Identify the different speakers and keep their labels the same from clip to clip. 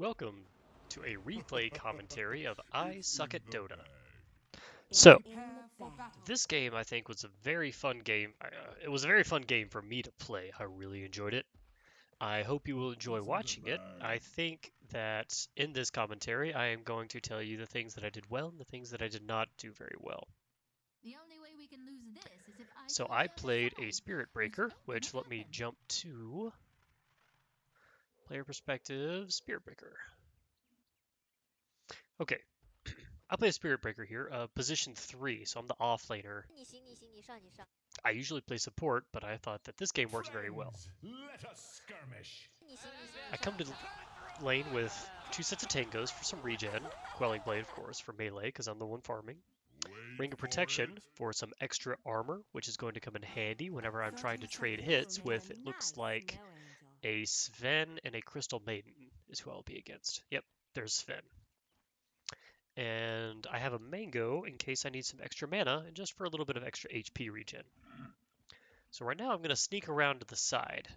Speaker 1: Welcome to a replay commentary of I Suck at Dota. So, this game I think was a very fun game. It was a very fun game for me to play. I really enjoyed it. I hope you will enjoy watching it. I think that in this commentary I am going to tell you the things that I did well and the things that I did not do very well. So I played a Spirit Breaker, which let me jump to player perspective, Spirit Breaker. Okay, I play a Spirit Breaker here, position 3, so I'm the offlaner. I usually play support, but I thought that this game works very well. I come to lane with 2 sets of tangos for some regen, Quelling Blade of course for melee because I'm the one farming, Ring of Protection for some extra armor, which is going to come in handy whenever I'm trying to trade hits with, it looks like, a Sven and a Crystal Maiden is who I'll be against. Yep, there's Sven. And I have a mango in case I need some extra mana and just for a little bit of extra HP regen. So right now I'm going to sneak around to the side.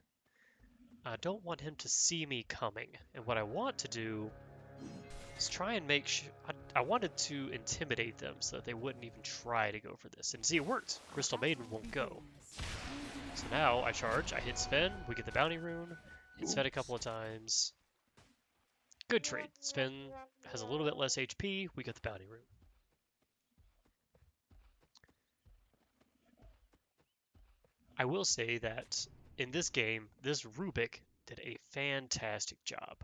Speaker 1: I don't want him to see me coming. And what I want to do is try and make sure... I wanted to intimidate them so that they wouldn't even try to go for this. And see, it worked. Crystal Maiden won't go. So now I charge, I hit Sven, we get the bounty rune, hit Sven a couple of times. Good trade. Sven has a little bit less HP, we get the bounty rune. I will say that in this game, this Rubik did a fantastic job.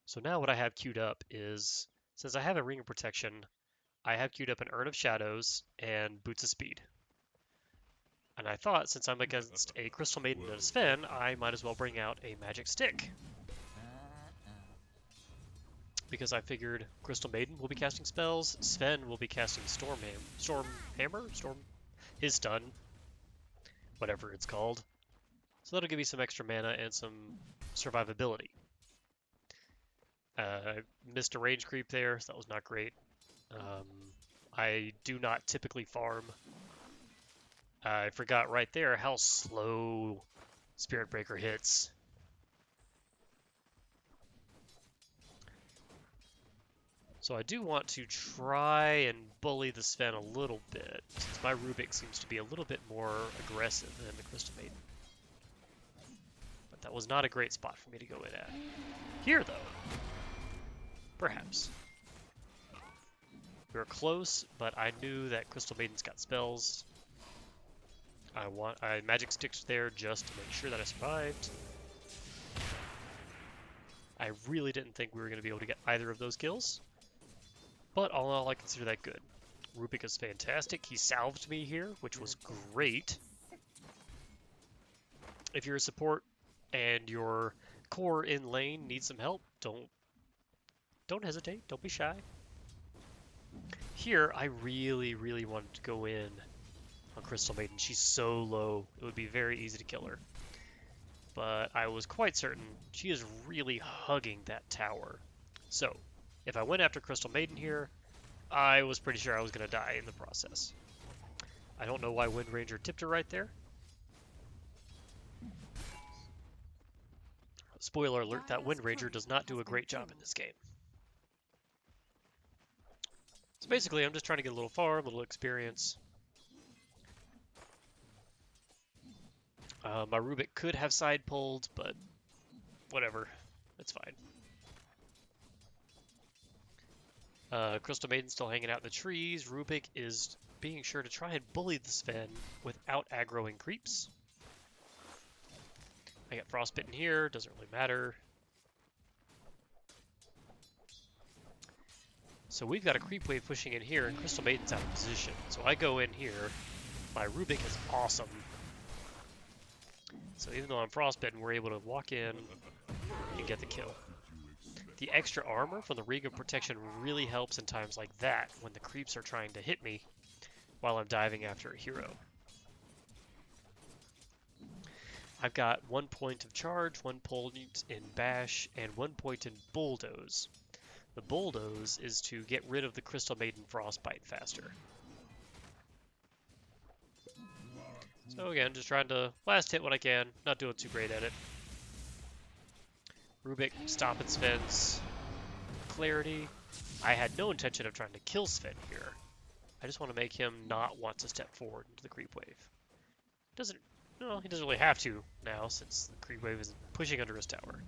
Speaker 1: So now what I have queued up is, since I have a Ring of Protection, I have queued up an Urn of Shadows and Boots of Speed. And I thought, since I'm against a Crystal Maiden and a Sven, I might as well bring out a Magic Stick. Because I figured Crystal Maiden will be casting spells, Sven will be casting Storm Hammer? His stun. Whatever it's called. So that'll give me some extra mana and some survivability. Missed a range creep there, so that was not great. I do not typically farm. I forgot right there how slow Spirit Breaker hits. So I do want to try and bully the Sven a little bit, since my Rubik seems to be a little bit more aggressive than the Crystal Maiden. But that was not a great spot for me to go in at. Here, though. Perhaps. We were close, but I knew that Crystal Maiden's got spells. I Magic Sticked there just to make sure that I survived. I really didn't think we were going to be able to get either of those kills. But all in all, I consider that good. Rubik is fantastic. He salved me here, which was great. If you're a support and your core in lane needs some help, don't hesitate. Don't be shy. Here, I really, really wanted to go in on Crystal Maiden. She's so low, it would be very easy to kill her. But I was quite certain she is really hugging that tower. So, if I went after Crystal Maiden here, I was pretty sure I was going to die in the process. I don't know why Wind Ranger tipped her right there. Spoiler alert, that Wind Ranger does not do a great job in this game. So basically, I'm just trying to get a little farm, a little experience. My Rubik could have side pulled, but whatever. It's fine. Crystal Maiden's still hanging out in the trees. Rubik is being sure to try and bully the Sven without aggroing creeps. I got Frostbitten here, doesn't really matter. So we've got a creep wave pushing in here, and Crystal Maiden's out of position. So I go in here. My Rubik is awesome. So even though I'm Frostbitten, we're able to walk in and get the kill. The extra armor from the Ring of Protection really helps in times like that, when the creeps are trying to hit me while I'm diving after a hero. I've got 1 point of charge, 1 point in bash, and 1 point in bulldoze. The bulldoze is to get rid of the Crystal Maiden frostbite faster. So again, just trying to last hit what I can, not doing too great at it. Rubik stopping Sven's clarity. I had no intention of trying to kill Sven here. I just want to make him not want to step forward into the creep wave. No, he doesn't really have to now since the creep wave is pushing under his tower.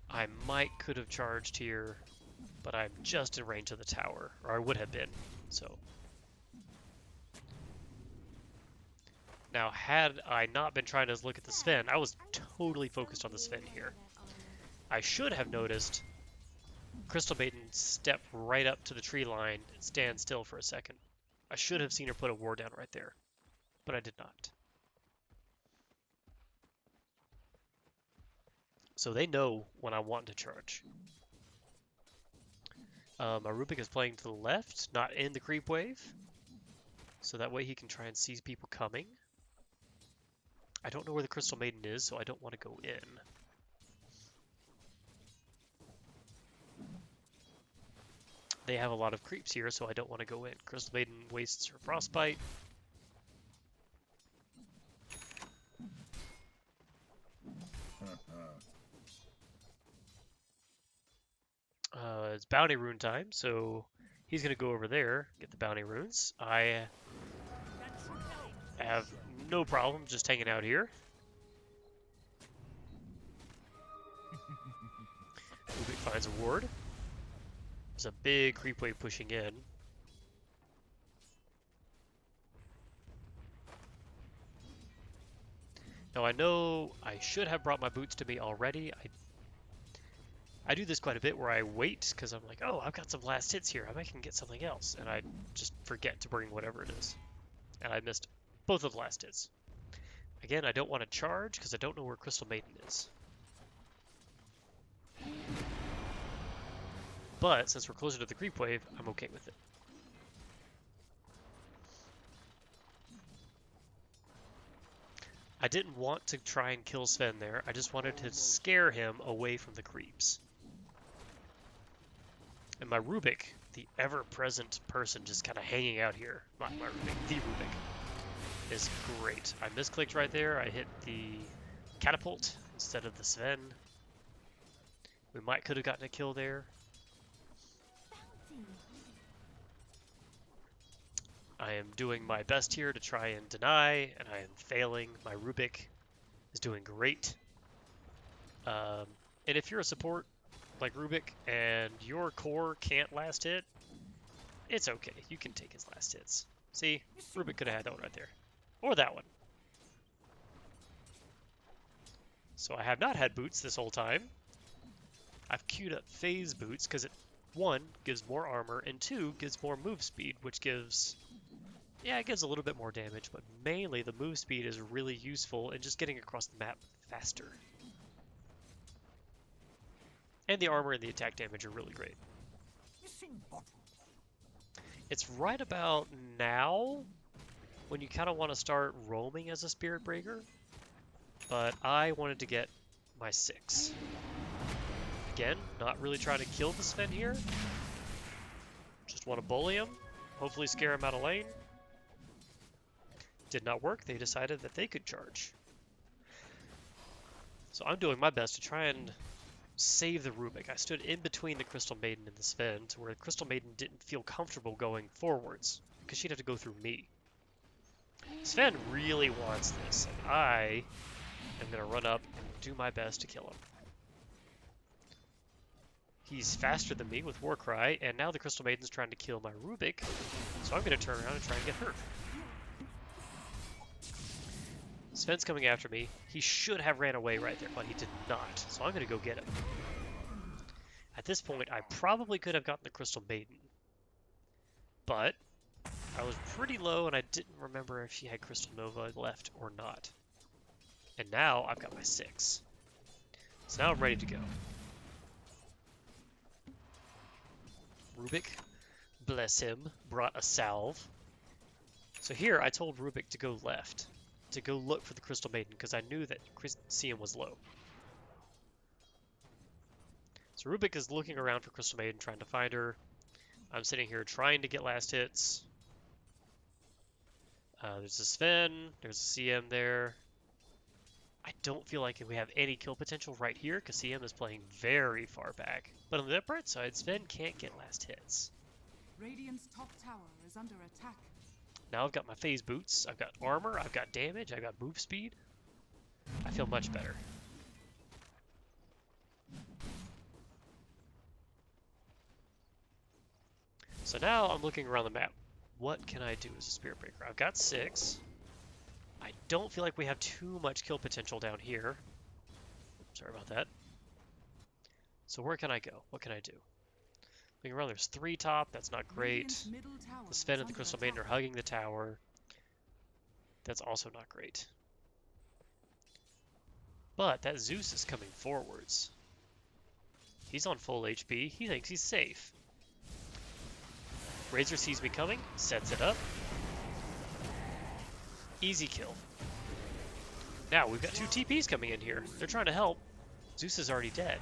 Speaker 1: I could have charged here, but I'm just in range of the tower, or I would have been, so. Now, had I not been trying to look at the Sven, I was totally focused on the Sven here. I should have noticed Crystal Maiden step right up to the tree line and stand still for a second. I should have seen her put a ward down right there, but I did not. So they know when I want to charge. My Rubik is playing to the left, not in the creep wave. So that way he can try and seize people coming. I don't know where the Crystal Maiden is, so I don't want to go in. They have a lot of creeps here, so I don't want to go in. Crystal Maiden wastes her Frostbite. It's bounty rune time, so he's going to go over there, get the bounty runes. I have no problem just hanging out here. Rubik finds a ward. There's a big creep wave pushing in. Now I know I should have brought my boots to me already. I do this quite a bit where I wait because I'm like, oh, I've got some last hits here. I might can get something else. And I just forget to bring whatever it is. And I missed both of the last hits. Again, I don't want to charge because I don't know where Crystal Maiden is. But since we're closer to the creep wave, I'm okay with it. I didn't want to try and kill Sven there. I just wanted to scare him away from the creeps. And my Rubik, the ever-present person just kind of hanging out here, not my Rubik, the Rubik, is great. I misclicked right there. I hit the catapult instead of the Sven. We could have gotten a kill there. I am doing my best here to try and deny, and I am failing. My Rubik is doing great. And if you're a support like Rubik and your core can't last hit, it's okay. You can take his last hits. See, Rubik could have had that one right there. Or that one. So I have not had boots this whole time. I've queued up phase boots because it, 1, gives more armor, and 2, gives more move speed, which gives... Yeah, it gives a little bit more damage, but mainly the move speed is really useful in just getting across the map faster. And the armor and the attack damage are really great. It's right about now when you kind of want to start roaming as a Spirit Breaker, but I wanted to get my 6. Again, not really trying to kill the Sven here. Just want to bully him, hopefully scare him out of lane. Did not work. They decided that they could charge. So I'm doing my best to try and save the Rubik. I stood in between the Crystal Maiden and the Sven to where the Crystal Maiden didn't feel comfortable going forwards because she'd have to go through me. Sven really wants this, and I am going to run up and do my best to kill him. He's faster than me with Warcry, and now the Crystal Maiden's trying to kill my Rubik, so I'm going to turn around and try and get her. Sven's coming after me. He should have ran away right there, but he did not. So I'm going to go get him. At this point, I probably could have gotten the Crystal Maiden. But I was pretty low, and I didn't remember if she had Crystal Nova left or not. And now I've got my 6. So now I'm ready to go. Rubik, bless him, brought a salve. So here I told Rubik to go left, to go look for the Crystal Maiden, because I knew that CM was low. So Rubik is looking around for Crystal Maiden, trying to find her. I'm sitting here trying to get last hits. There's a Sven, there's a CM there. I don't feel like we have any kill potential right here because CM is playing very far back. But on the bright side, Sven can't get last hits.
Speaker 2: Radiant's top tower is under attack.
Speaker 1: Now I've got my phase boots, I've got armor, I've got damage, I've got move speed. I feel much better. So now I'm looking around the map. What can I do as a Spirit Breaker? I've got 6. I don't feel like we have too much kill potential down here. Sorry about that. So where can I go? What can I do? Looking around, there's 3 top. That's not great. The Sven and the Crystal Maiden are hugging the tower. That's also not great. But that Zeus is coming forwards. He's on full HP. He thinks he's safe. Razor sees me coming, sets it up. Easy kill. Now we've got 2 TPs coming in here. They're trying to help. Zeus is already dead.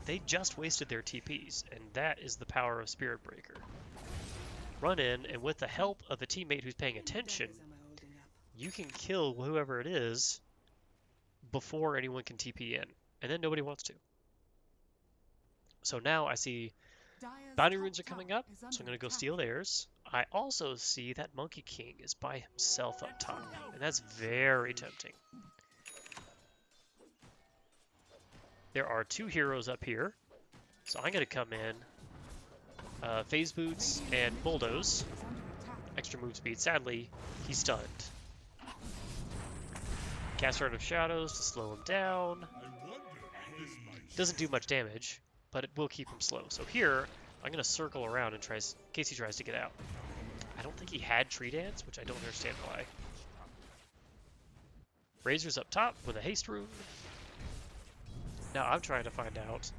Speaker 1: They just wasted their TPs, and that is the power of Spirit Breaker. Run in, and with the help of a teammate who's paying attention, you can kill whoever it is before anyone can TP in, and then nobody wants to. So now I see bounty runes are coming up, so I'm going to go steal theirs. I also see that Monkey King is by himself up top, and that's very tempting. There are 2 heroes up here, so I'm going to come in, phase boots and bulldoze, extra move speed. Sadly, he's stunned. Cast Art of Shadows to slow him down. Doesn't do much damage, but it will keep him slow. So here, I'm going to circle around and in case he tries to get out. I don't think he had Tree Dance, which I don't understand why. Razor's up top with a haste rune. Now I'm trying to find out,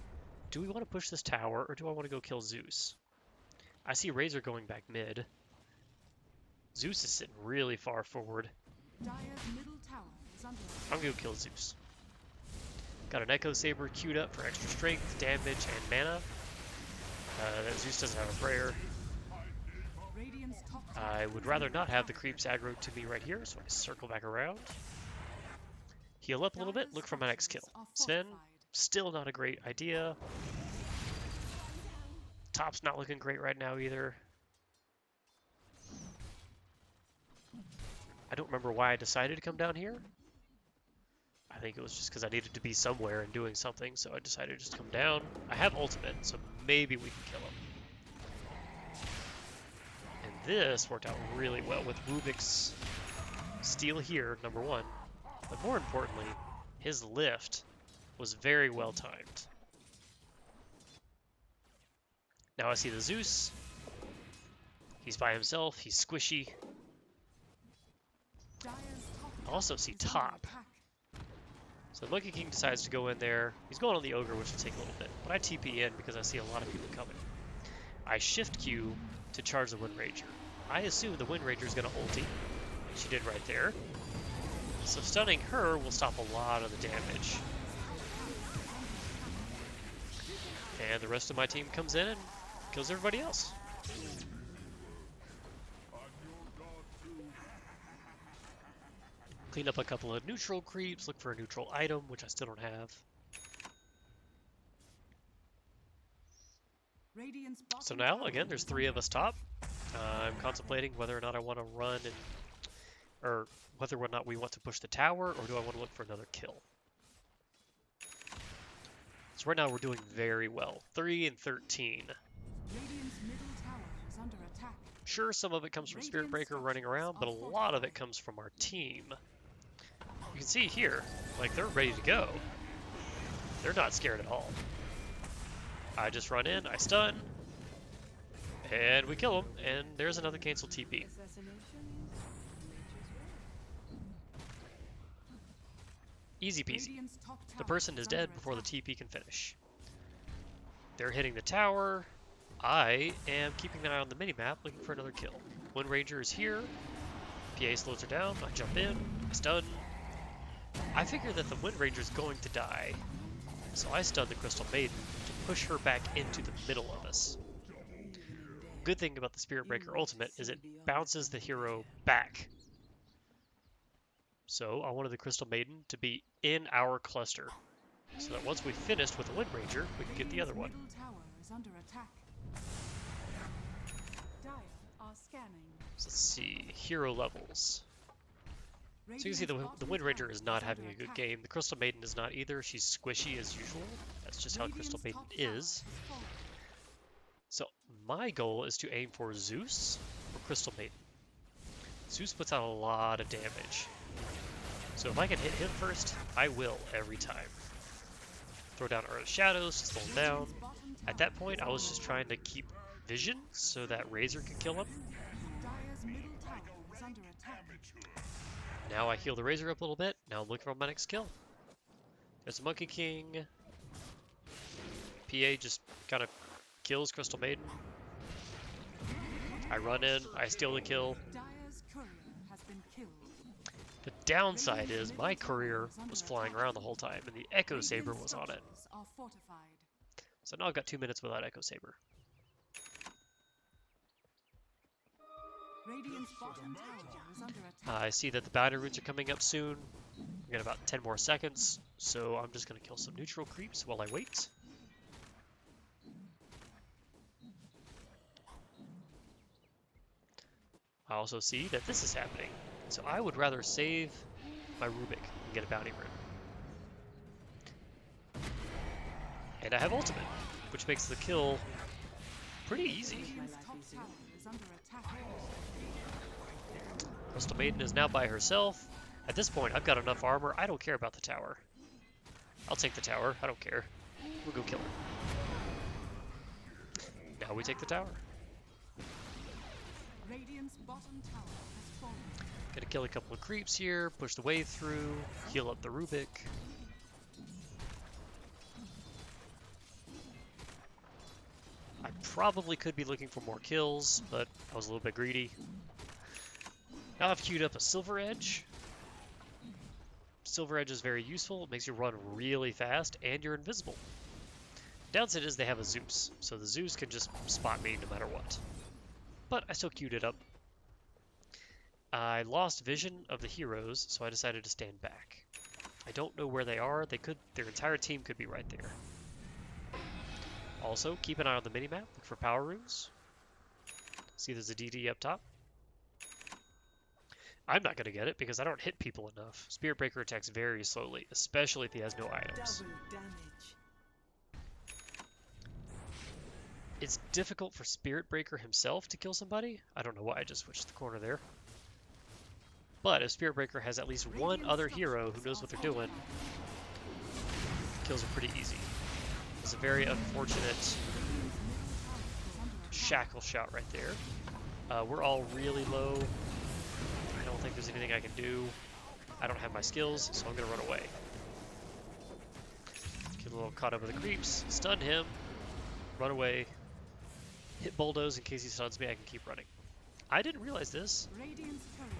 Speaker 1: do we want to push this tower or do I want to go kill Zeus? I see Razor going back mid. Zeus is sitting really far forward. I'm going to kill Zeus. Got an Echo Saber queued up for extra strength, damage, and mana. That Zeus doesn't have a prayer. I would rather not have the creeps aggro to me right here, so I circle back around. Heal up a little bit, look for my next kill. Sven, still not a great idea. Top's not looking great right now either. I don't remember why I decided to come down here. I think it was just because I needed to be somewhere and doing something, so I decided to just come down. I have ultimate, so maybe we can kill him. And this worked out really well with Rubik's steal here, number 1. But more importantly, his lift was very well timed. Now I see the Zeus. He's by himself, he's squishy. I also see top. So Monkey King decides to go in there. He's going on the Ogre, which will take a little bit. But I TP in because I see a lot of people coming. I shift Q to charge the Wind Ranger. I assume the Wind Ranger is going to ulti. She did right there. So stunning her will stop a lot of the damage. And the rest of my team comes in and kills everybody else. Clean up a couple of neutral creeps, look for a neutral item, which I still don't have. So now, again, there's 3 of us top. I'm contemplating whether or not I want to run or whether or not we want to push the tower, or do I want to look for another kill. So right now we're doing very well. 3 and 13. Sure, some of it comes from Spirit Breaker running around, but a lot of it comes from our team. You can see here, like, they're ready to go. They're not scared at all. I just run in, I stun, and we kill them, and there's another cancel TP. Easy peasy. The person is dead before the TP can finish. They're hitting the tower. I am keeping an eye on the minimap, looking for another kill. Wind Ranger is here. PA slows her down. I jump in. I stun. I figure that the Wind Ranger is going to die, so I stun the Crystal Maiden to push her back into the middle of us. Good thing about the Spirit Breaker ultimate is it bounces the hero back. So I wanted the Crystal Maiden to be in our cluster, so that once we finished with the Wind Ranger, we can get the other one.
Speaker 2: Middle tower is under attack. Dire are scanning.
Speaker 1: So let's see, hero levels. So you can see the Wind Ranger is not having a good game. The Crystal Maiden is not either. She's squishy as usual. That's just how Crystal Maiden is. So my goal is to aim for Zeus or Crystal Maiden. Zeus puts out a lot of damage. So if I can hit him first, I will every time. Throw down Earth Shadows to slow him down. At that point, I was just trying to keep vision so that Razor could kill him.
Speaker 2: Dire's middle tower is under attack.
Speaker 1: Now I heal the Razor up a little bit. Now I'm looking for my next kill. There's a Monkey King. PA just kind of kills Crystal Maiden. I run in, I steal the kill.
Speaker 2: Dire's courier has been killed.
Speaker 1: The downside is my courier was flying around the whole time and the Echo Saber was on it.
Speaker 2: Are fortified.
Speaker 1: So now I've got 2 minutes without Echo Saber.
Speaker 2: Radiant's bottom tower is under attack.
Speaker 1: I see that the bounty roots are coming up soon. We got about 10 more seconds, so I'm just going to kill some neutral creeps while I wait. I also see that this is happening, so I would rather save my Rubik and get a bounty rune. And I have ultimate, which makes the kill pretty easy.
Speaker 2: Radiant's top tower is under attack.
Speaker 1: Crystal Maiden is now by herself. At this point, I've got enough armor. I don't care about the tower. I'll take the tower. I don't care. We'll go kill her. Now we take the tower.
Speaker 2: Radiant's bottom tower has fallen.
Speaker 1: Gonna kill a couple of creeps here, push the wave through, heal up the Rubik. I probably could be looking for more kills, but I was a little bit greedy. Now I've queued up a Silver Edge. Silver Edge is very useful. It makes you run really fast, and you're invisible. Downside is they have a Zeus, so the Zeus can just spot me no matter what. But I still queued it up. I lost vision of the heroes, so I decided to stand back. I don't know where they are. Their entire team could be right there. Also, keep an eye on the minimap. Look for power runes. See there's a DD up top. I'm not going to get it because I don't hit people enough. Spirit Breaker attacks very slowly, especially if he has no items. It's difficult for Spirit Breaker himself to kill somebody. I don't know why I just switched the corner there. But if Spirit Breaker has at least one other hero who knows what they're doing, kills are pretty easy. It's a very unfortunate shackle shot right there. We're all really low. I don't think there's anything I can do. I don't have my skills, so I'm going to run away. Get a little caught up with the creeps, stun him, run away, hit bulldoze in case he stuns me. I can keep running. I didn't realize this.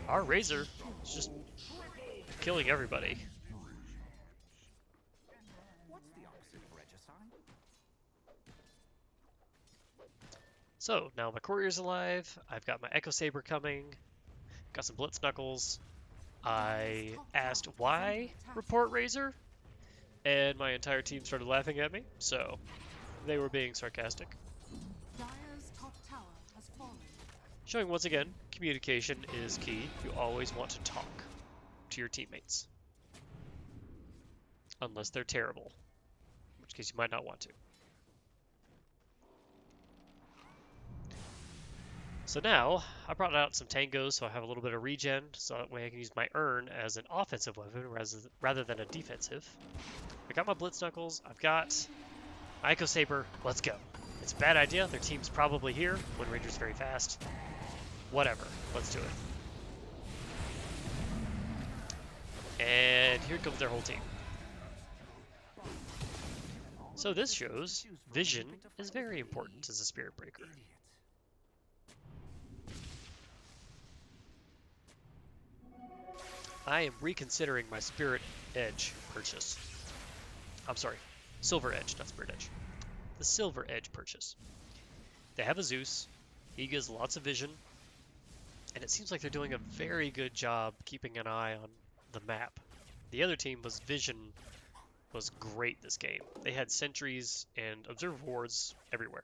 Speaker 1: Our Razor is just killing everybody.
Speaker 3: What's the opposite of regicide?
Speaker 1: So now my courier's alive. I've got my Echo Saber coming. Got some Blitz Knuckles. I asked why report Razor, and my entire team started laughing at me. So they were being sarcastic.
Speaker 2: Dire's top tower has fallen.
Speaker 1: Showing once again, communication is key. You always want to talk to your teammates. Unless they're terrible, in which case you might not want to. So now, I brought out some tangos so I have a little bit of regen, so that way I can use my urn as an offensive weapon rather than a defensive. I got my Blitz Knuckles, I've got my Echo Saber, let's go. It's a bad idea, their team's probably here. Wind Ranger's very fast. Whatever, let's do it. And here comes their whole team. So this shows vision is very important as a Spirit Breaker. I am reconsidering my Spirit Edge purchase. I'm sorry, Silver Edge, not Spirit Edge. The Silver Edge purchase. They have a Zeus. He gives lots of vision. And it seems like they're doing a very good job keeping an eye on the map. The other team was vision was great this game. They had sentries and observer wards everywhere.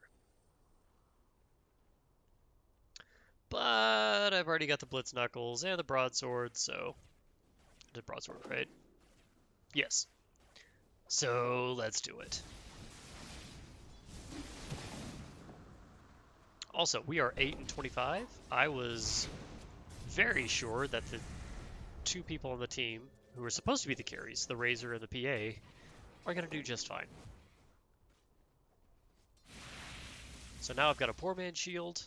Speaker 1: But I've already got the blitz knuckles and the broadsword, so the broadsword, right? Yes. So let's do it. Also, we are 8 and 25. I was very sure that the two people on the team who were supposed to be the carries, the Razor and the PA, are going to do just fine. So now I've got a poor man's shield,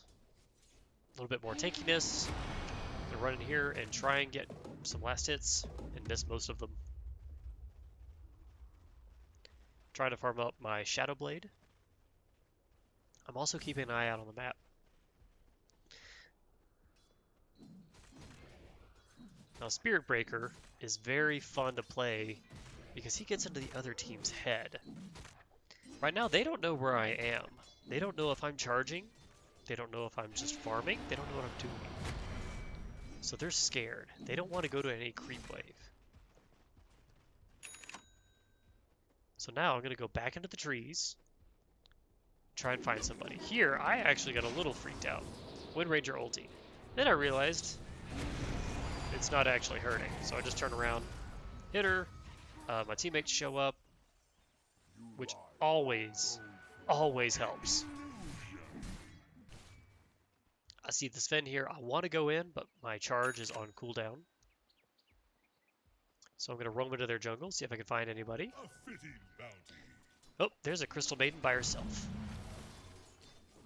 Speaker 1: a little bit more tankiness. I'm going to run in here and try and get some last hits and miss most of them. Trying to farm up my Shadow Blade. I'm also keeping an eye out on the map. Now, Spirit Breaker is very fun to play because he gets into the other team's head. Right now, they don't know where I am. They don't know if I'm charging. They don't know if I'm just farming. They don't know what I'm doing. So they're scared. They don't want to go to any creep wave. So now I'm going to go back into the trees, try and find somebody. Here, I actually got a little freaked out. Wind Ranger ulti. Then I realized it's not actually hurting. So I just turn around, hit her. My teammates show up, which always helps. I see the Sven here. I want to go in, but my charge is on cooldown. So I'm going to roam into their jungle, see if I can find anybody. Oh, there's a Crystal Maiden by herself.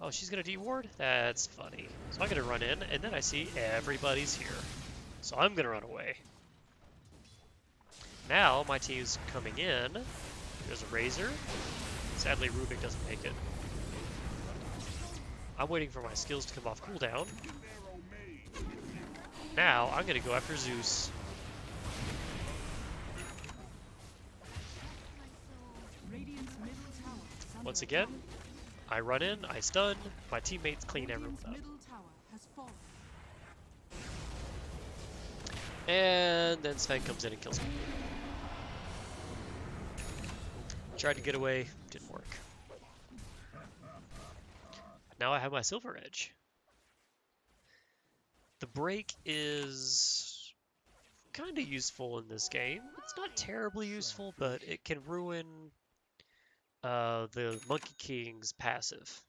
Speaker 1: Oh, she's going to D-ward? That's funny. So I'm going to run in, and then I see everybody's here. So I'm going to run away. Now my team's coming in. There's a Razor. Sadly, Rubik doesn't make it. I'm waiting for my skills to come off cooldown. Now I'm going to go after Zeus. Once again, I run in, I stun, my teammates clean everyone up. And then Sven comes in and kills me. Tried to get away, didn't work. Now I have my Silver Edge. The break is kind of useful in this game. It's not terribly useful, but it can ruin the Monkey King's passive.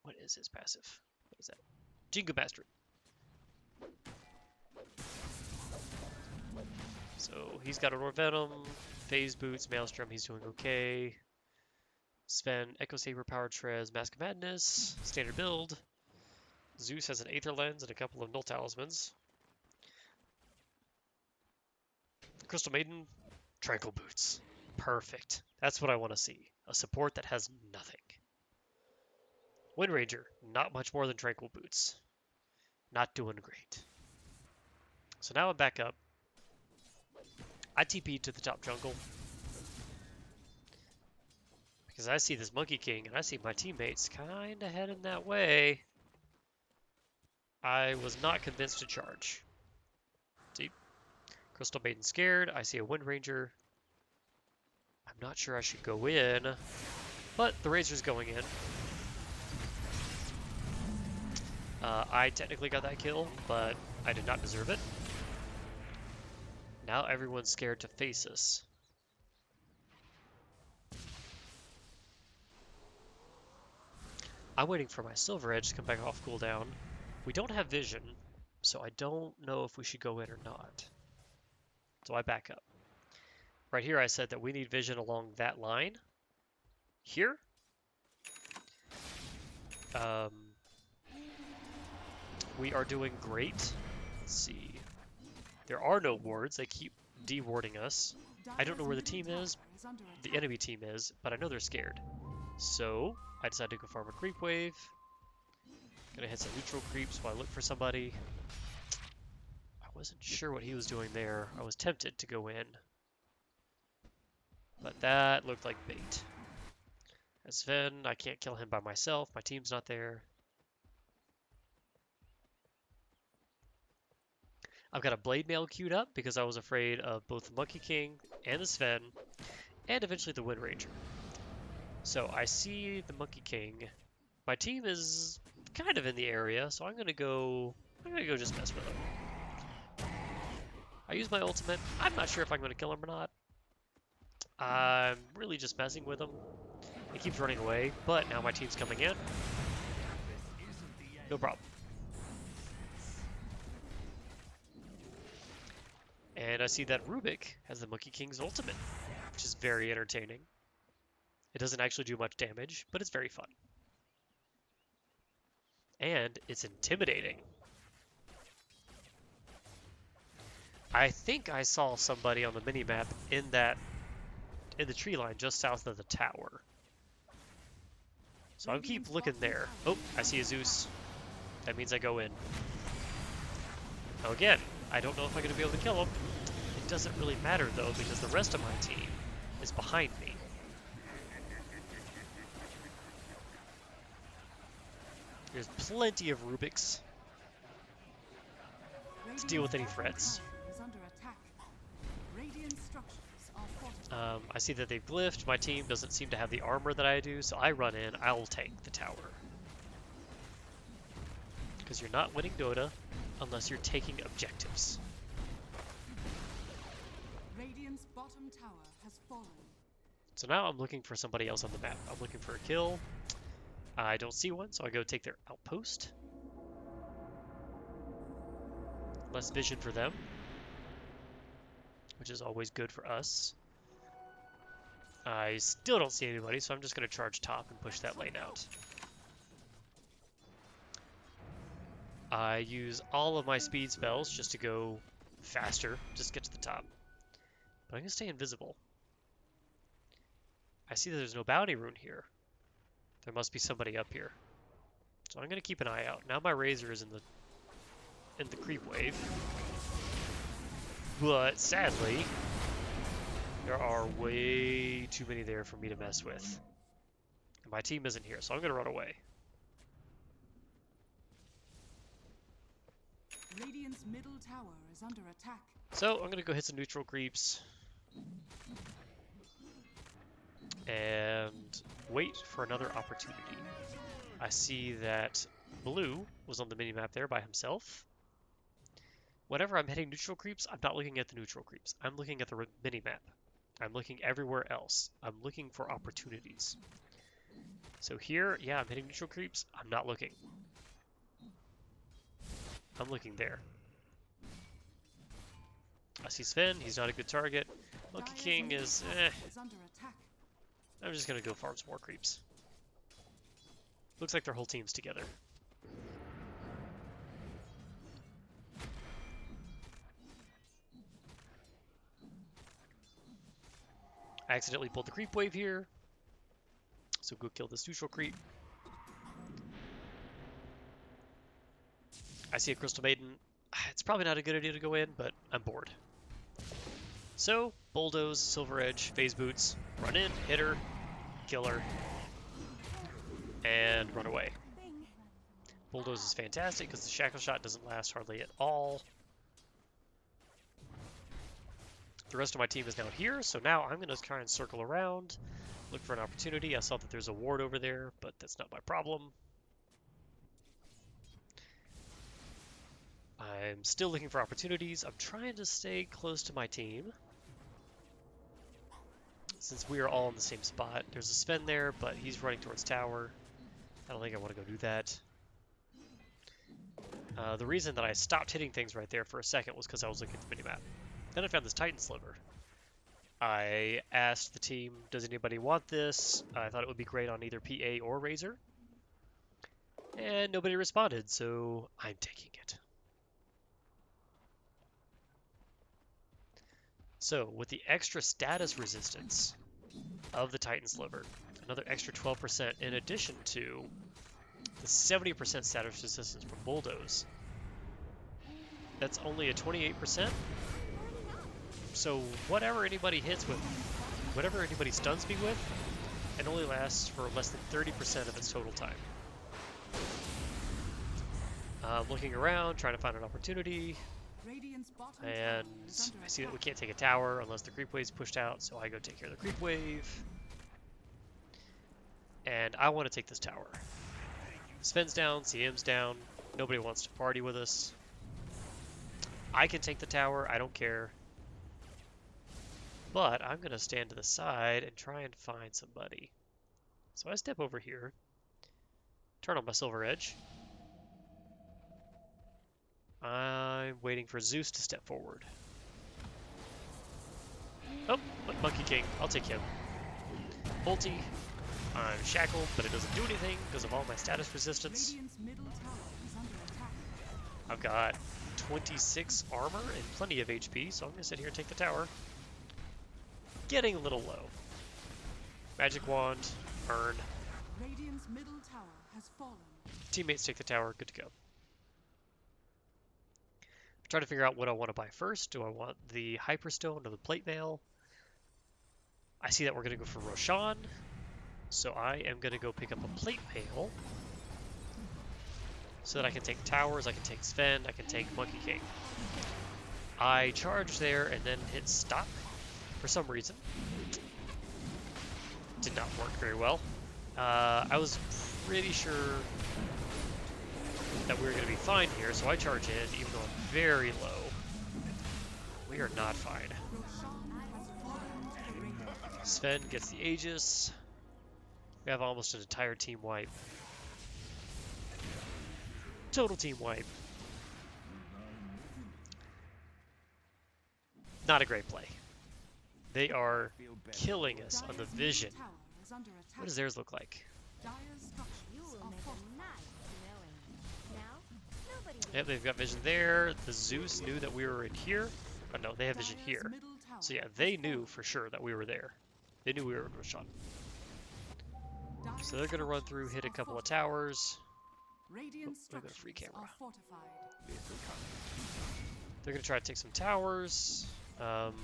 Speaker 1: What is his passive? What is that? Jingo Bastard. So he's got Aurora Venom, Phase Boots, Maelstrom, he's doing okay. Sven, Echo Saber, Power Trez, Mask of Madness, standard build. Zeus has an Aether Lens and a couple of Null Talismans. Crystal Maiden, Tranquil Boots. Perfect. That's what I want to see. A support that has nothing. Wind Ranger, not much more than Tranquil Boots. Not doing great. So now I'm back up. I TP'd to the top jungle. Because I see this Monkey King and I see my teammates kinda heading that way. I was not convinced to charge. See? Crystal Maiden scared. I see a Wind Ranger. I'm not sure I should go in, but the Razor's going in. I technically got that kill, but I did not deserve it. Now everyone's scared to face us. I'm waiting for my Silver Edge to come back off cooldown. We don't have vision, so I don't know if we should go in or not. So I back up. Right here I said that we need vision along that line. Here. We are doing great. Let's see. There are no wards. They keep de-warding us. I don't know where the team is, the enemy team is, but I know they're scared. So I decided to go farm a creep wave. Gonna hit some neutral creeps while I look for somebody. I wasn't sure what he was doing there. I was tempted to go in, but that looked like bait. As Sven, I can't kill him by myself. My team's not there. I've got a blade mail queued up because I was afraid of both the Monkey King and the Sven, and eventually the Wind Ranger. So I see the Monkey King. My team is kind of in the area, so I'm gonna go just mess with him. I use my ultimate. I'm not sure if I'm gonna kill him or not. I'm really just messing with him. He keeps running away, but now my team's coming in. No problem. And I see that Rubik has the Monkey King's ultimate, which is very entertaining. It doesn't actually do much damage, but it's very fun. And it's intimidating. I think I saw somebody on the minimap in the tree line just south of the tower. So I'll keep looking there. Oh, I see a Zeus. That means I go in. Now again, I don't know if I'm going to be able to kill him. It doesn't really matter though, because the rest of my team is behind me. There's plenty of Rubiks to deal with any threats. I see that they've glyphed. My team doesn't seem to have the armor that I do, so I run in. I'll tank the tower. Because you're not winning DotA unless you're taking objectives.
Speaker 2: Radiant's bottom tower has fallen.
Speaker 1: So now I'm looking for somebody else on the map. I'm looking for a kill. I don't see one, so I go take their outpost. Less vision for them, which is always good for us. I still don't see anybody, so I'm just going to charge top and push that lane out. I use all of my speed spells just to go faster, just get to the top. But I'm going to stay invisible. I see that there's no bounty rune here. There must be somebody up here. So I'm going to keep an eye out. Now my Razor is in the creep wave. But sadly, there are way too many there for me to mess with. And my team isn't here, so I'm going to run away.
Speaker 2: Radiant's middle tower is under attack.
Speaker 1: So I'm going to go hit some neutral creeps. And wait for another opportunity. I see that Blue was on the minimap there by himself. Whenever I'm hitting neutral creeps, I'm not looking at the neutral creeps. I'm looking at the minimap. I'm looking everywhere else. I'm looking for opportunities. So here, yeah, I'm hitting neutral creeps. I'm not looking. I'm looking there. I see Sven. He's not a good target. Monkey King is I'm just going to go farm some more creeps. Looks like their whole team's together. I accidentally pulled the creep wave here. So go kill this neutral creep. I see a Crystal Maiden. It's probably not a good idea to go in, but I'm bored. So, Bulldoze, Silver Edge, Phase Boots, run in, hit her, kill her, and run away. Bulldoze is fantastic because the Shackle Shot doesn't last hardly at all. The rest of my team is now here, so now I'm going to try and circle around, look for an opportunity. I saw that there's a ward over there, but that's not my problem. I'm still looking for opportunities. I'm trying to stay close to my team, since we are all in the same spot. There's a Sven there, but he's running towards tower. I don't think I want to go do that. The reason that I stopped hitting things right there for a second was because I was looking at the minimap. Then I found this Titan Sliver. I asked the team, does anybody want this? I thought it would be great on either PA or Razor. And nobody responded, so I'm taking it. So, with the extra status resistance of the Titan Sliver, another extra 12% in addition to the 70% status resistance from Bulldoze, that's only a 28%. So whatever anybody hits with, whatever anybody stuns me with, it only lasts for less than 30% of its total time. Looking around, trying to find an opportunity.
Speaker 2: Radiant's bottom tower
Speaker 1: And
Speaker 2: is under
Speaker 1: I see that we
Speaker 2: attack.
Speaker 1: can't take a tower unless the creep wave's pushed out, so I go take care of the creep wave. And I want to take this tower. Sven's down, CM's down, nobody wants to party with us. I can take the tower, I don't care. But I'm going to stand to the side and try and find somebody. So I step over here, turn on my silver edge. I'm waiting for Zeus to step forward. Oh, Monkey King, I'll take him. Ulti, I'm shackled, but it doesn't do anything because of all my status resistance.
Speaker 2: Radiant's middle tower is under attack.
Speaker 1: I've got 26 armor and plenty of HP, so I'm going to sit here and take the tower. Getting a little low. Magic wand, burn.
Speaker 2: Radiant's middle tower has fallen.
Speaker 1: Teammates take the tower, good to go. I'm trying to figure out what I want to buy first. Do I want the Hyperstone or the Plate Mail? I see that we're going to go for Roshan, so I am going to go pick up a Plate Mail so that I can take towers, I can take Sven, I can take Monkey King. I charge there and then hit stop for some reason. Did not work very well. I was pretty sure that we were going to be fine here, so I charge in, even though I'm very low. We are not fine.
Speaker 2: Roshan has fallen to the Radiant.
Speaker 1: Sven gets the Aegis. We have almost an entire team wipe. Total team wipe. Not a great play. They are killing us on the
Speaker 2: Dire's
Speaker 1: vision.
Speaker 2: middle tower is under attack.
Speaker 1: What does theirs look like?
Speaker 2: Dire's structures
Speaker 4: You will
Speaker 2: are
Speaker 4: make
Speaker 2: fortified.
Speaker 4: a nice knowing. Now, nobody will
Speaker 1: Yep, they've got vision there. The Zeus knew that we were in here. Oh no, they have vision
Speaker 2: Dire's
Speaker 1: here.
Speaker 2: middle tower
Speaker 1: So yeah,
Speaker 2: has
Speaker 1: they knew
Speaker 2: fallen.
Speaker 1: for sure that we were there. They knew we were in Roshan.
Speaker 2: Dire's
Speaker 1: So they're gonna run through, hit a
Speaker 2: structures
Speaker 1: couple
Speaker 2: are
Speaker 1: of towers.
Speaker 2: Radiant
Speaker 1: Oh, look at the free
Speaker 2: structures
Speaker 1: camera.
Speaker 2: are fortified.
Speaker 1: They're gonna try to take some towers.
Speaker 2: Dire's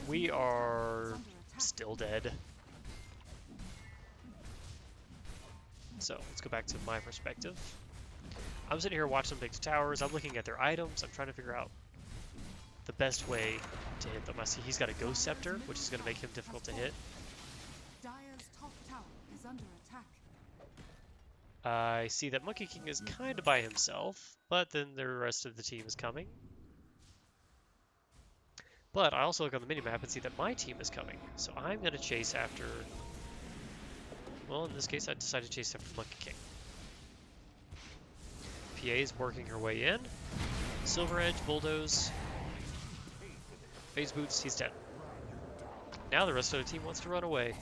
Speaker 1: We
Speaker 2: middle tower
Speaker 1: are
Speaker 2: is under attack.
Speaker 1: still dead. So let's go back to my perspective. I'm sitting here watching them take the towers. I'm looking at their items. I'm trying to figure out the best way to hit them. I see he's got a Ghost Scepter, which is going to make him difficult to hit.
Speaker 2: Dire's top tower is under attack.
Speaker 1: I see that Monkey King is kind of by himself, but then the rest of the team is coming. But I also look on the minimap and see that my team is coming. So I'm going to chase after... Well, in this case, I decided to chase after Monkey King. PA is working her way in. Silver Edge, Bulldoze. Phase Boots, he's dead. Now the rest of the team wants to run away.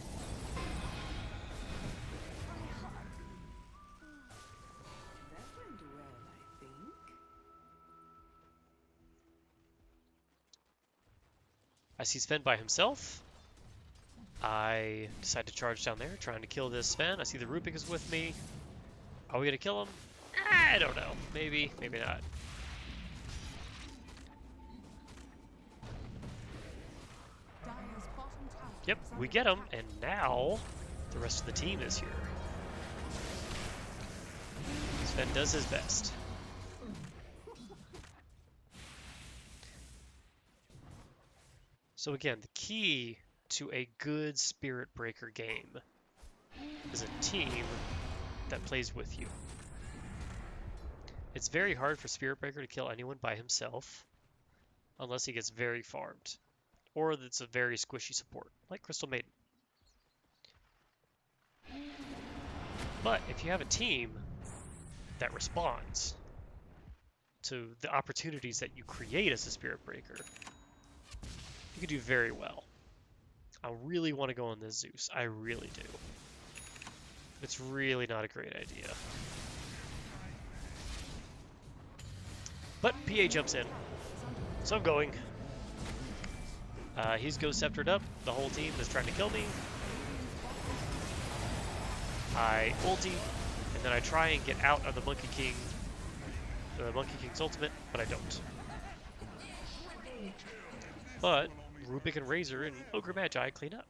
Speaker 5: That went well, I think.
Speaker 1: I see Sven by himself. I decide to charge down there, trying to kill this Sven. I see the Rubik is with me. Are we gonna kill him? I don't know. Maybe, maybe not.
Speaker 2: Dire's bottom tower
Speaker 1: Yep,
Speaker 2: is
Speaker 1: we
Speaker 2: under
Speaker 1: get him,
Speaker 2: attack.
Speaker 1: and now the rest of the team is here. Sven does his best. So again, the key to a good Spirit Breaker game is a team that plays with you. It's very hard for Spirit Breaker to kill anyone by himself, unless he gets very farmed, or it's a very squishy support, like Crystal Maiden. But if you have a team that responds to the opportunities that you create as a Spirit Breaker, you can do very well. I really want to go on this Zeus. I really do. It's really not a great idea. But PA jumps in, so I'm going. He's Ghost Sceptered up. The whole team is trying to kill me. I ulti, and then I try and get out of the Monkey King's ultimate, but I don't. But Rubik and Razor and Ogre Magi clean up.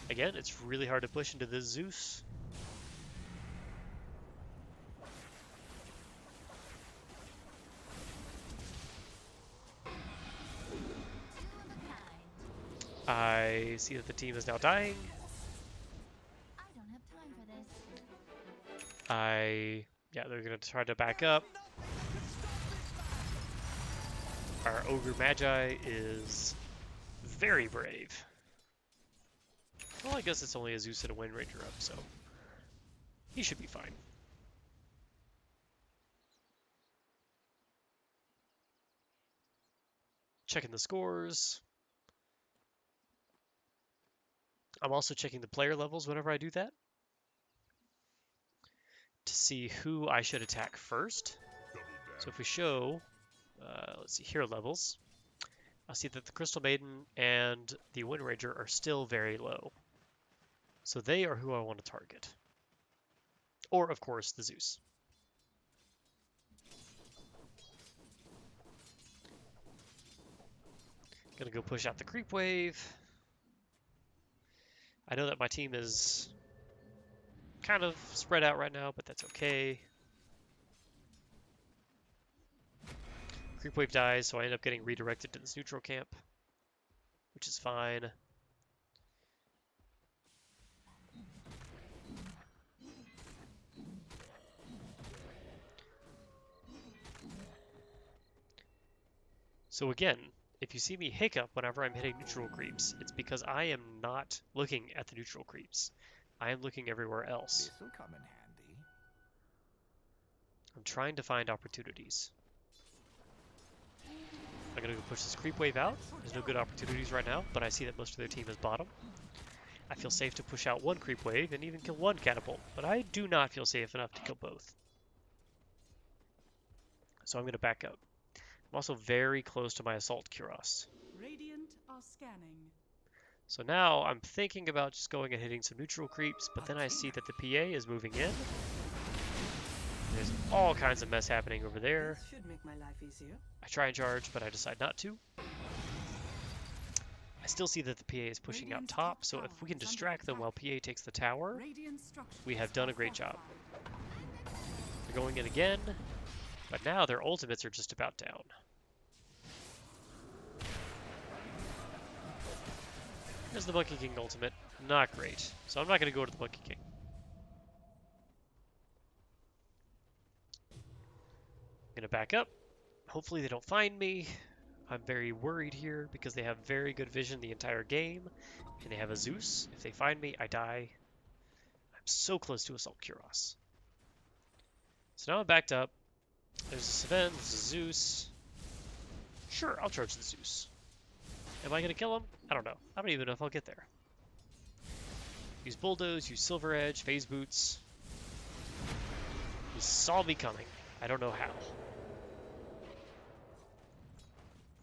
Speaker 1: Again, it's really hard to push into this Zeus. I see that the team is now dying.
Speaker 4: I don't have time for this.
Speaker 1: Yeah, they're gonna try to back up. Our Ogre Magi is very brave. Well, I guess it's only a Zeus and a Wind Ranger up, so he should be fine. Checking the scores. I'm also checking the player levels whenever I do that to see who I should attack first. So if we show, let's see, hero levels, I'll see that the Crystal Maiden and the Wind Ranger are still very low. So they are who I want to target. Or, of course, the Zeus. Gonna go push out the creep wave. I know that my team is kind of spread out right now, but that's okay. Creep wave dies, so I end up getting redirected to this neutral camp, which is fine. So again, if you see me hiccup whenever I'm hitting neutral creeps, it's because I am not looking at the neutral creeps. I am looking everywhere else.
Speaker 3: This'll come in handy.
Speaker 1: I'm trying to find opportunities. I'm gonna go push this creep wave out. There's no good opportunities right now, but I see that most of their team is bottom. I feel safe to push out one creep wave and even kill one catapult, but I do not feel safe enough to kill both. So I'm gonna back up. I'm also very close to my Assault Cuirass.
Speaker 2: Radiant are scanning.
Speaker 1: So now I'm thinking about just going and hitting some neutral creeps, but then I see that the PA is moving in. There's all kinds of mess happening over there.
Speaker 5: This should make my life easier.
Speaker 1: I try and charge, but I decide not to. I still see that the PA is pushing out top, so if we can distract them while PA takes the tower, we have done a great job. They're going in again, but now their ultimates are just about down. Here's the Monkey King ultimate. Not great. So I'm not going to go to the Monkey King. I'm going to back up. Hopefully they don't find me. I'm very worried here because they have very good vision the entire game. And they have a Zeus. If they find me, I die. I'm so close to Assault Cuirass. So now I'm backed up. There's a Sven, there's a Zeus. Sure, I'll charge the Zeus. Am I going to kill him? I don't know. I don't even know if I'll get there. Use Bulldoze, use Silver Edge, Phase Boots. He saw me coming. I don't know how.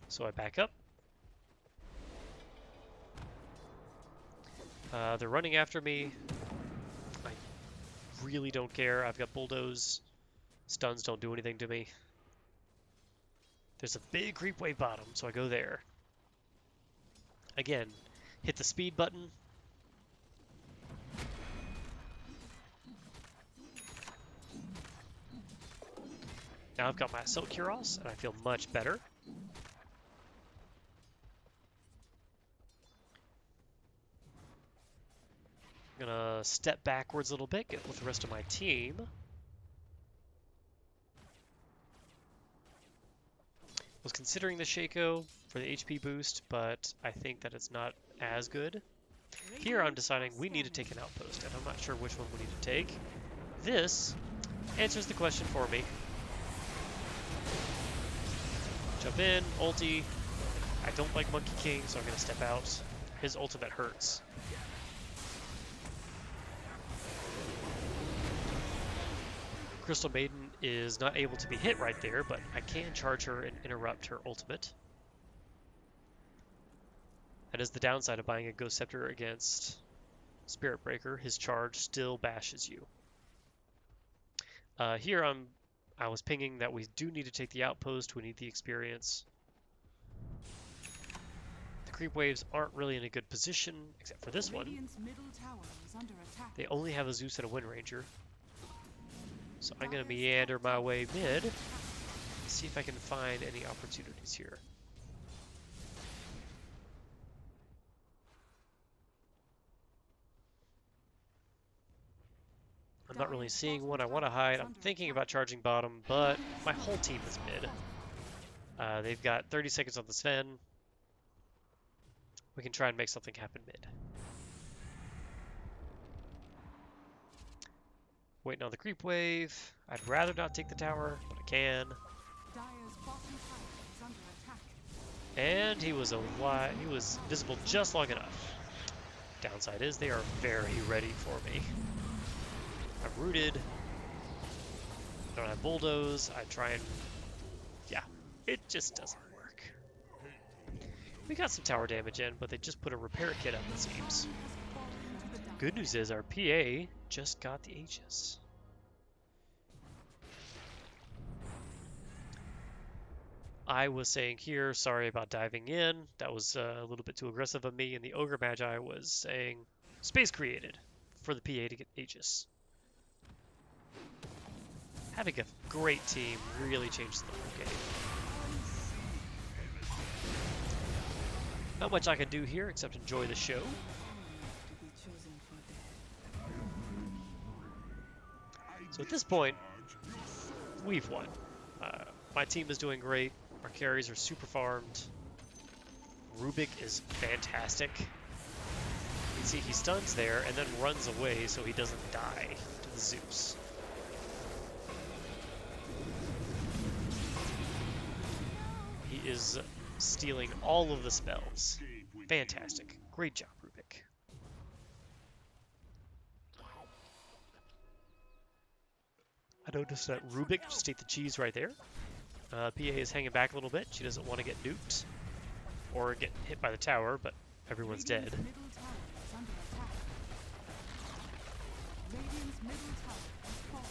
Speaker 1: So I back up. They're running after me. I really don't care. I've got Bulldoze. Stuns don't do anything to me. There's a big creep wave bottom, so I go there. Again, hit the speed button. Now I've got my Assault Cuirass, and I feel much better. I'm gonna step backwards a little bit, get with the rest of my team. Was considering the Shaco for the HP boost, but I think that it's not as good. Here I'm deciding we need to take an outpost, and I'm not sure which one we need to take. This answers the question for me. Jump in, ulti. I don't like Monkey King, so I'm going to step out. His ultimate hurts. Crystal Maiden is not able to be hit right there, but I can charge her and interrupt her ultimate. That is the downside of buying a Ghost Scepter against Spirit Breaker. His charge still bashes you. Here I was pinging that we do need to take the outpost. We need the experience. The creep waves aren't really in a good position, except for this one. They only have a Zeus and a Wind Ranger. So I'm going to meander my way mid, see if I can find any opportunities here. I'm not really seeing one I want to hide. I'm thinking about charging bottom, but my whole team is mid. They've got 30 seconds on the Sven. We can try and make something happen mid. Waiting on the creep wave. I'd rather not take the tower, but I can.
Speaker 2: Dire's bottom tower is under attack.
Speaker 1: And he was visible just long enough. Downside is they are very ready for me. I'm rooted. Don't have bulldoze. I try and... yeah, it just doesn't work. We got some tower damage in, but they just put a repair kit up, it seems. Good news is our PA just got the Aegis. I was saying here, sorry about diving in. That was a little bit too aggressive of me. And the Ogre Magi was saying, space created for the PA to get Aegis. Having a great team really changes the whole game. Not much I can do here except enjoy the show.
Speaker 5: To be chosen for death.
Speaker 1: So at this point, we've won. My team is doing great. Our carries are super farmed. Rubik is fantastic. You can see he stuns there and then runs away so he doesn't die to the Zeus. He is stealing all of the spells. Fantastic. Great job, Rubik. I noticed that Rubik just ate the cheese right there. PA is hanging back a little bit. She doesn't want to get nuked or get hit by the tower, but everyone's dead.
Speaker 2: Radiant's middle tower is under attack. Radiant's middle tower has fallen.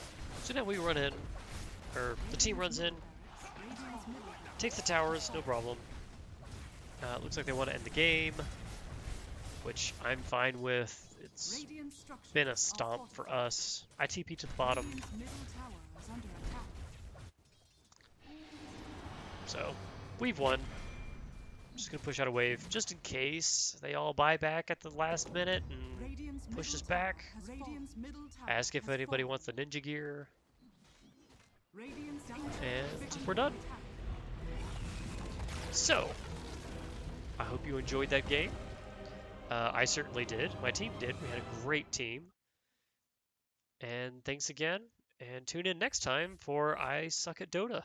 Speaker 1: So now we run in, or the team runs in,
Speaker 2: Radiant's middle tower.
Speaker 1: takes the towers, no problem. Looks like they want to end the game, which I'm fine with. It's
Speaker 2: Radiant structures
Speaker 1: been a
Speaker 2: are
Speaker 1: stomp for
Speaker 2: fortified.
Speaker 1: us. I TP to the bottom,
Speaker 2: Radiant's middle tower is under attack.
Speaker 1: so we've won. I'm just going to push out a wave, just in case they all buy back at the last minute and
Speaker 2: Radiant's
Speaker 1: push us
Speaker 2: middle tower
Speaker 1: back.
Speaker 2: has Radiant's middle tower
Speaker 1: Ask if
Speaker 2: has
Speaker 1: anybody
Speaker 2: fallen.
Speaker 1: wants the ninja gear,
Speaker 2: Radiant's
Speaker 1: and we're done. So, I hope you enjoyed that game. I certainly did. My team did. We had a great team. And thanks again. And tune in next time for I Suck at Dota.